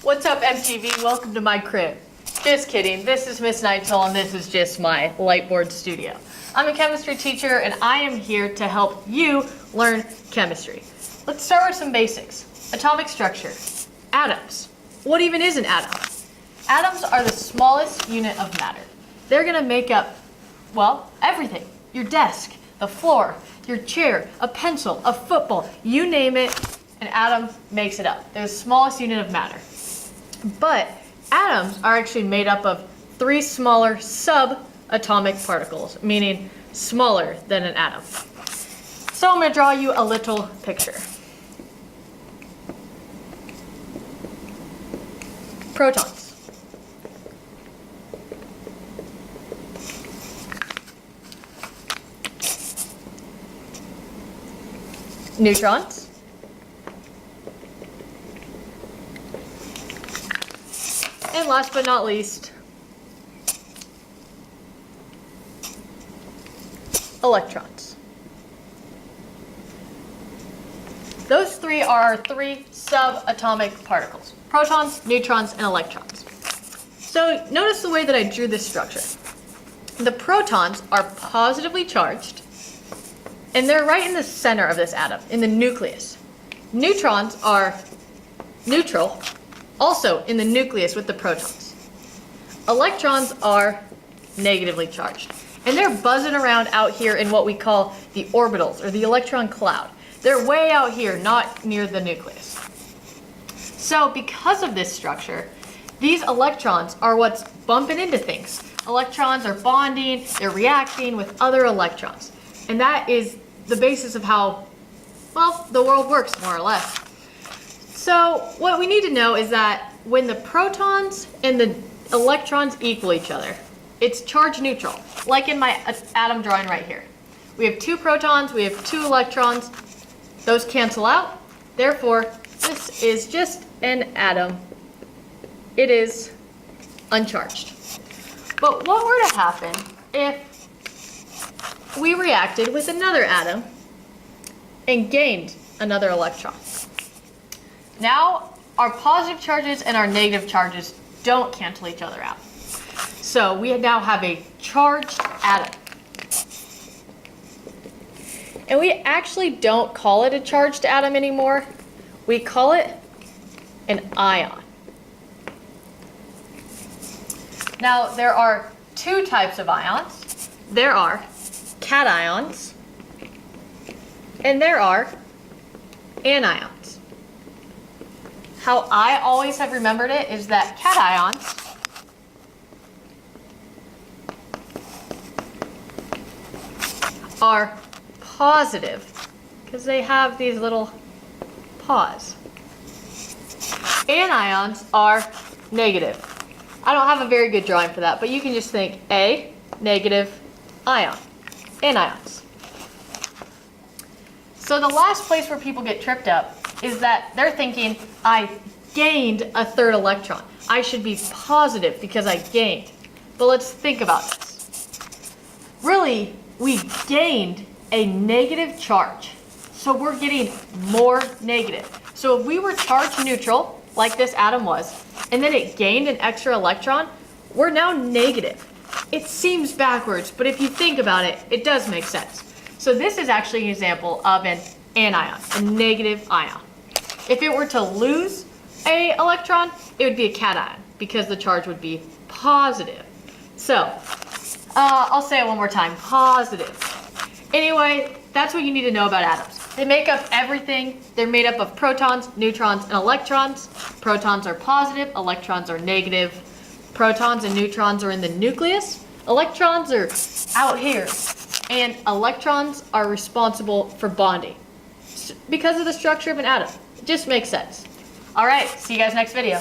What's up, MTV? Welcome to my crib. Just kidding. This is Miss Nightsoul, and this is just my lightboard studio. I'm a chemistry teacher, and I am here to help you learn chemistry. Let's start with some basics. Atomic structure. Atoms. What even is an atom? Atoms are the smallest unit of matter. They're going to make up, well, everything. Your desk, the floor, your chair, a pencil, a football, you name it, an atom makes it up. They're the smallest unit of matter. But atoms are actually made up of 3 smaller subatomic particles, meaning smaller than an atom. So I'm going to draw you a little picture. Protons. Neutrons. And last but not least, electrons. Those 3 are our 3 subatomic particles: protons, neutrons, and electrons. So notice the way that I drew this structure. The protons are positively charged, and they're right in the center of this atom, in the nucleus. Neutrons are neutral, also in the nucleus with the protons. Electrons are negatively charged, and they're buzzing around out here in what we call the orbitals, or the electron cloud. They're way out here, not near the nucleus. So because of this structure, these electrons are what's bumping into things. Electrons are bonding, they're reacting with other electrons. And that is the basis of how, well, the world works, more or less. So what we need to know is that when the protons and the electrons equal each other, it's charge neutral, like in my atom drawing right here. We have 2 protons, we have 2 electrons, those cancel out, therefore this is just an atom. It is uncharged. But what were to happen if we reacted with another atom and gained another electron? Now, our positive charges and our negative charges don't cancel each other out. So we now have a charged atom. And we actually don't call it a charged atom anymore. We call it an ion. Now, there are 2 types of ions. There are cations, and there are anions. How I always have remembered it is that cations are positive because they have these little paws. Anions are negative. I don't have a very good drawing for that, but you can just think A, negative, ion, anions. So the last place where people get tripped up is that they're thinking, I gained a 3rd electron. I should be positive because I gained. But let's think about this. Really, we gained a negative charge. So we're getting more negative. So if we were charge neutral, like this atom was, and then it gained an extra electron, we're now negative. It seems backwards, but if you think about it, it does make sense. So this is actually an example of an anion, a negative ion. If it were to lose a electron, it would be a cation because the charge would be positive. So, I'll say it one more time, positive. Anyway, that's what you need to know about atoms. They make up everything. They're made up of protons, neutrons, and electrons. Protons are positive, electrons are negative. Protons and neutrons are in the nucleus. Electrons are out here. And electrons are responsible for bonding because of the structure of an atom. It just makes sense. All right, see you guys next video.